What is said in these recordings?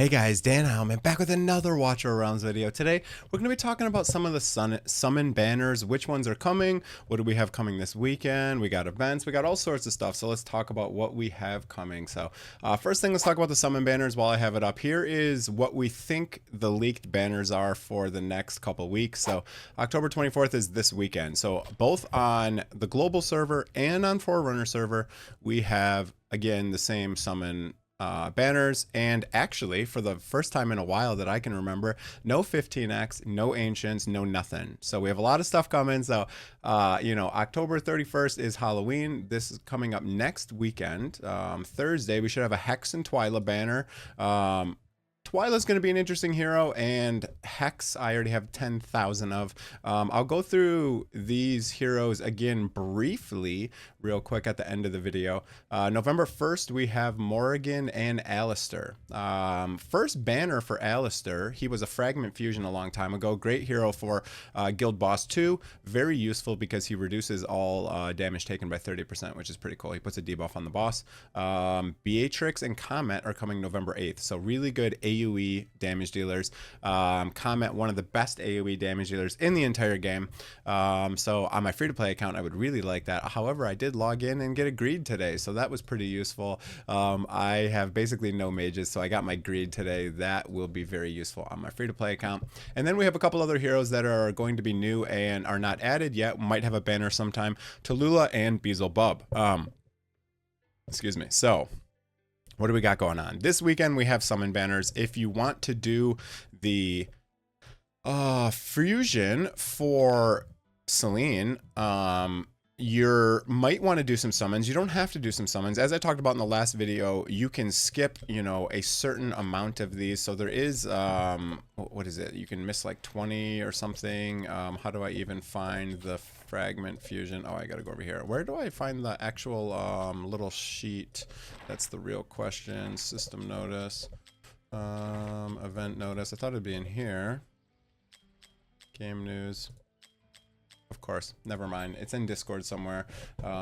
Hey guys, Dan Howman back with another Watch Our Rounds video. Today, we're going to be talking about some of the summon banners, which ones are coming, what do we have coming this weekend, we got events, we got all sorts of stuff. So let's talk about what we have coming. So first thing, let's talk about the summon banners while I have it up. Here is what we think the leaked banners are for the next couple weeks. So October 24th is this weekend. So both on the global server and on Forerunner server, we have, again, the same summon banners, and actually for the first time in a while that I can remember, no 15x, no ancients, no nothing. So we have a lot of stuff coming. So October 31st is Halloween. This is coming up next weekend. Thursday we should have a Hex and Twyla banner. Twyla's going to be an interesting hero, and Hex I already have 10,000 of. I'll go through these heroes again briefly real quick at the end of the video. November 1st we have Morrigan and Alistair. First banner for Alistair, he was a fragment fusion a long time ago. Great hero for Guild Boss 2. Very useful because he reduces all damage taken by 30%, which is pretty cool. He puts a debuff on the boss. Beatrix and Comet are coming November 8th, so really good AoE damage dealers. Comet, one of the best AoE damage dealers in the entire game. So on my free-to-play account, I would really like that. However, I did log in and get a greed today, so that was pretty useful. I have basically no mages, so I got my greed today. That will be very useful on my free-to-play account. And then we have a couple other heroes that are going to be new and are not added yet. Might have a banner sometime. Tallulah and Beelzebub. Excuse me. So what do we got going on? This weekend we have summon banners. If you want to do the fusion for Celine, you might want to do some summons. You don't have to do some summons. As I talked about in the last video, you can skip, a certain amount of these. So there is, what is it? You can miss like 20 or something. How do I even find the fragment fusion? Oh, I got to go over here. Where do I find the actual little sheet? That's the real question. System notice, event notice. I thought it'd be in here. Game news. Of course, never mind. It's in Discord somewhere.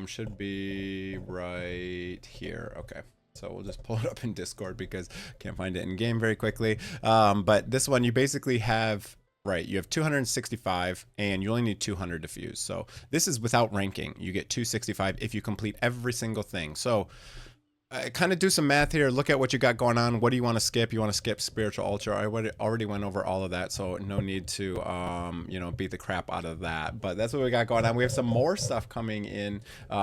Should be right here. Okay. So we'll just pull it up in Discord because I can't find it in game very quickly. But this one, you basically have, right, you have 265 and you only need 200 to fuse. So this is without ranking. You get 265 if you complete every single thing. So kind of do some math here. Look at what you got going on. What do you want to skip? You want to skip Spiritual Ultra. I already went over all of that, so no need to, beat the crap out of that. But that's what we got going on. We have some more stuff coming in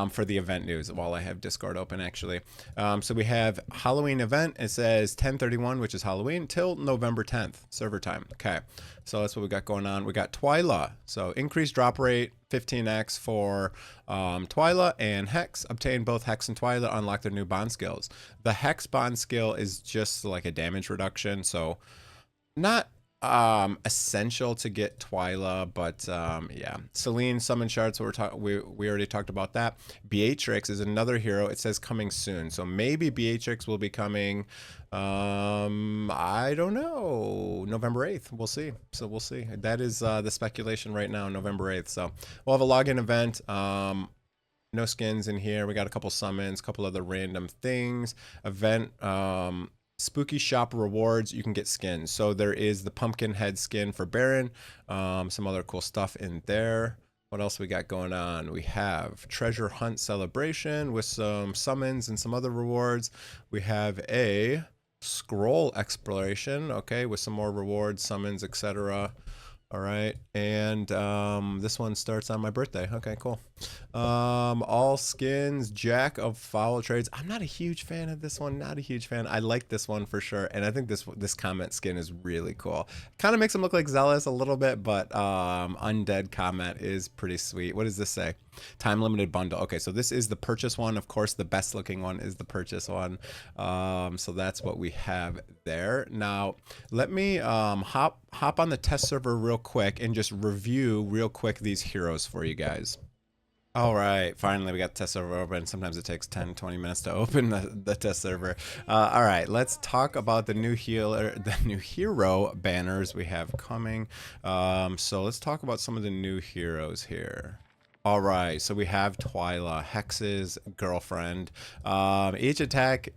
for the event news while I have Discord open, actually. So we have Halloween event. It says 10/31, which is Halloween, till November 10th, server time. Okay, so that's what we got going on. We got Twyla. So increased drop rate, 15x for Twyla, and Hex. Obtain both Hex and Twyla, unlock their new bond skills. The Hex bond skill is just like a damage reduction, so not essential to get Twyla, but yeah. Celine summon shards, so we already talked about that. Beatrix is another hero. It says coming soon, so maybe Beatrix will be coming, I don't know, November 8th. We'll see. So we'll see. That is the speculation right now, November 8th. So we'll have a login event. No skins in here. We got a couple summons, a couple other random things. Event, Spooky Shop rewards, you can get skins. So there is the pumpkin head skin for Baron, some other cool stuff in there. What else we got going on? We have treasure hunt celebration with some summons and some other rewards. We have a scroll exploration, okay, with some more rewards, summons, etc. All right, and this one starts on my birthday. Okay, cool. All skins, Jack of Foul Trades. I'm not a huge fan of this one. Not a huge fan. I like this one for sure, and I think this Comet skin is really cool. Kind of makes him look like Zealous a little bit, but Undead Comet is pretty sweet. What does this say? Time limited bundle. Okay, so this is the purchase one. Of course, the best looking one is the purchase one. So that's what we have there. Now, let me hop on the test server real quick and just review real quick these heroes for you guys. All right, finally we got the test server open. Sometimes it takes 10-20 minutes to open the test server. All right, let's talk about the new hero banners we have coming. So let's talk about some of the new heroes here. All right, so we have Twyla, Hex's girlfriend. Each attack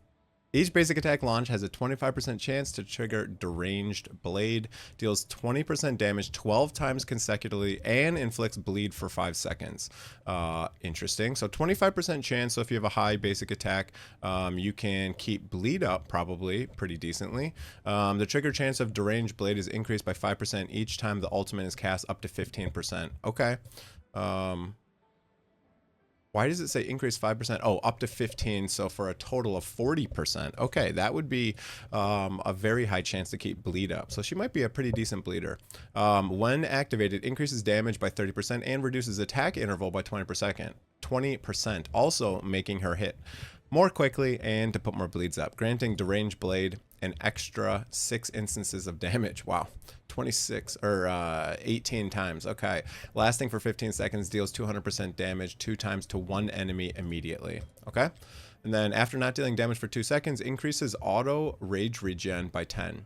Each basic attack launch has a 25% chance to trigger Deranged Blade, deals 20% damage 12 times consecutively, and inflicts bleed for 5 seconds. Interesting. So 25% chance, so if you have a high basic attack, you can keep bleed up probably pretty decently. The trigger chance of Deranged Blade is increased by 5% each time the ultimate is cast, up to 15%. Okay. Why does it say increase 5%? Oh, up to 15, so for a total of 40%. Okay, that would be a very high chance to keep bleed up. So she might be a pretty decent bleeder. When activated, increases damage by 30% and reduces attack interval by 20%, also making her hit more quickly and to put more bleeds up, granting Deranged Blade an extra 6 instances of damage. Wow. 26 or 18 times. Okay. Lasting for 15 seconds, deals 200% damage 2 times to one enemy immediately. Okay. And then after not dealing damage for 2 seconds, increases auto rage regen by 10.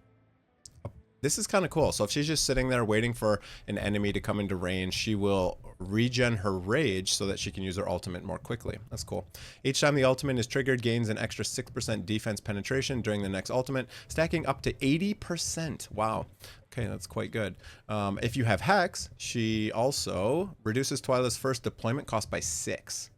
This is kind of cool. So if she's just sitting there waiting for an enemy to come into range, she will regen her rage so that she can use her ultimate more quickly. That's cool. Each time the ultimate is triggered, gains an extra 6% defense penetration during the next ultimate, stacking up to 80%. Wow. Okay, that's quite good. If you have Hex, she also reduces Twyla's first deployment cost by 6.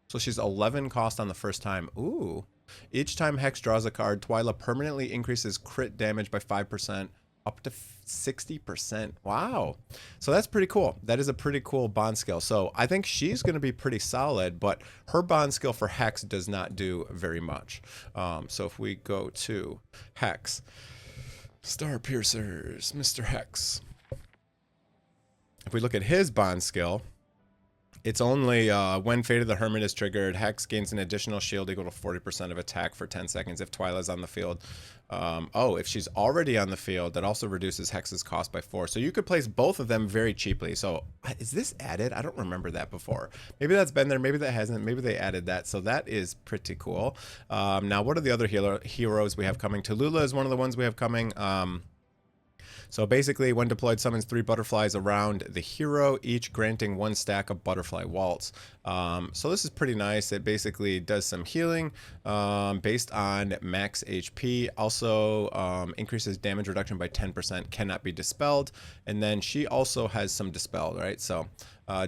So she's 11 cost on the first time. Ooh. Each time Hex draws a card, Twyla permanently increases crit damage by 5%, up to 60%. Wow. So that's pretty cool. That is a pretty cool bond skill. So I think she's going to be pretty solid, but her bond skill for Hex does not do very much. So if we go to Hex, Star Piercers, Mr. Hex. If we look at his bond skill, it's only when Fate of the Hermit is triggered, Hex gains an additional shield equal to 40% of attack for 10 seconds if Twyla's on the field. Oh, if she's already on the field, that also reduces Hex's cost by 4. So you could place both of them very cheaply. So is this added? I don't remember that before. Maybe that's been there. Maybe that hasn't. Maybe they added that. So that is pretty cool. Now, what are the other heroes we have coming? Tallulah is one of the ones we have coming. So basically, when deployed, summons 3 butterflies around the hero, each granting 1 stack of butterfly waltz. So this is pretty nice. It basically does some healing based on max HP. Also increases damage reduction by 10%, cannot be dispelled. And then she also has some dispel, right? So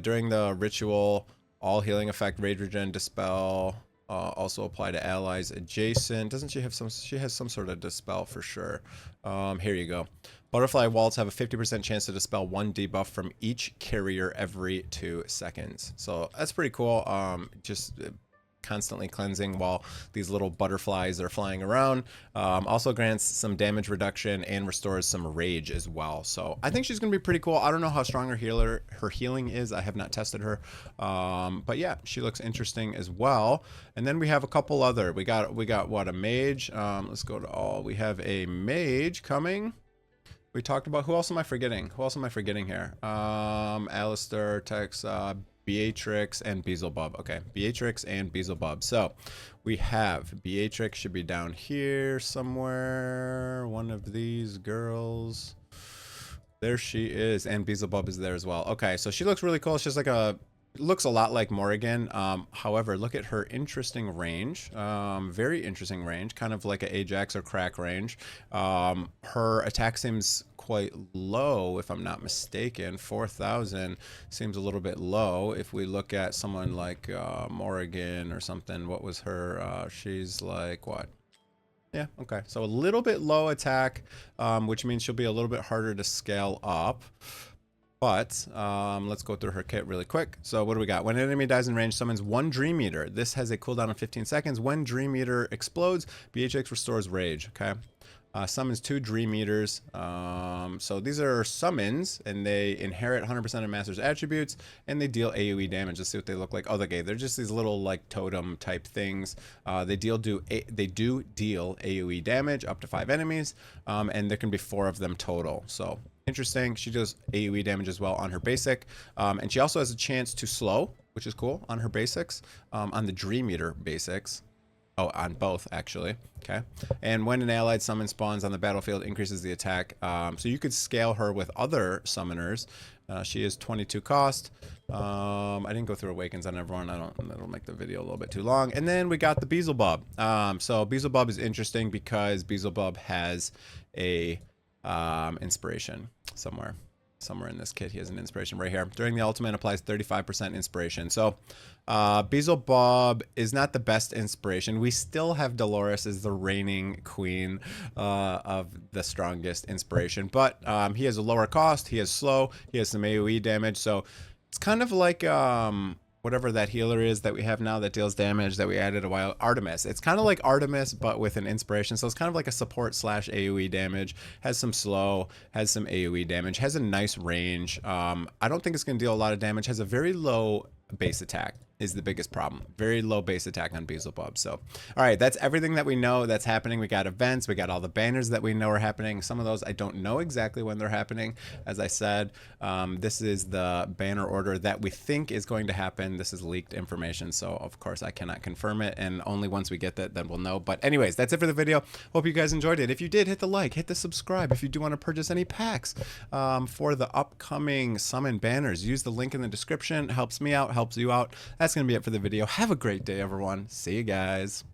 during the ritual, all healing effect, rage regen, dispel, also apply to allies adjacent. Doesn't she have some? She has some sort of dispel for sure. Here you go. Butterfly waltz have a 50% chance to dispel 1 debuff from each carrier every 2 seconds. So that's pretty cool. Just constantly cleansing while these little butterflies are flying around. Also grants some damage reduction and restores some rage as well. So I think she's gonna be pretty cool. I don't know how strong her healing is. I have not tested her, but yeah, she looks interesting as well. And then we have a couple other. We got what, a mage? Let's go to all. We have a mage coming. We talked about, who else am I forgetting? Who else am I forgetting here? Alistair, Tex, Beatrix, and Beelzebub. Okay, Beatrix and Beelzebub. So we have Beatrix should be down here somewhere. One of these girls. There she is, and Beelzebub is there as well. Okay, so she looks really cool. She's like looks a lot like Morrigan. However, look at her interesting range. Very interesting range, kind of like an Ajax or Crack range. Her attack seems quite low, if I'm not mistaken. 4,000 seems a little bit low. If we look at someone like Morrigan or something, what was her? She's like, what? Yeah, okay. So a little bit low attack, which means she'll be a little bit harder to scale up. But let's go through her kit really quick. So what do we got? When an enemy dies in range, summons 1 Dream Eater. This has a cooldown of 15 seconds. When Dream Eater explodes, BHX restores rage. Okay. Summons 2 Dream Eaters. So these are summons, and they inherit 100% of Master's attributes, and they deal AoE damage. Let's see what they look like. Oh, okay, they're just these little like totem type things. They do deal AoE damage up to 5 enemies, and there can be 4 of them total. So interesting. She does AoE damage as well on her basic, and she also has a chance to slow, which is cool on her basics, on the Dream Eater basics. Oh, on both, actually. Okay. And when an allied summon spawns on the battlefield, increases the attack. So you could scale her with other summoners. She is 22 cost. I didn't go through awakens on everyone. That'll make the video a little bit too long. And then we got the Beelzebub. So Beelzebub is interesting because Beelzebub has a inspiration somewhere in this kit. He has an inspiration right here. During the ultimate, applies 35% inspiration. So Beelzebub is not the best inspiration. We still have Dolores as the reigning queen of the strongest inspiration, but he has a lower cost. He has slow. He has some AoE damage. So it's kind of like whatever that healer is that we have now that deals damage that we added a while. Artemis. It's kind of like Artemis, but with an inspiration. So it's kind of like a support slash AoE damage. Has some slow, has some AoE damage, has a nice range. I don't think it's going to deal a lot of damage. Has a very low base attack is the biggest problem. Very low base attack on Beelzebub. So, all right, that's everything that we know that's happening. We got events. We got all the banners that we know are happening. Some of those I don't know exactly when they're happening. As I said, this is the banner order that we think is going to happen. This is leaked information, so of course I cannot confirm it, and only once we get that, then we'll know. But anyways, that's it for the video. Hope you guys enjoyed it. If you did, hit the like, hit the subscribe. If you do want to purchase any packs for the upcoming summon banners, use the link in the description. Helps me out, helps you out. That's going to be it for the video. Have a great day, everyone. See you guys.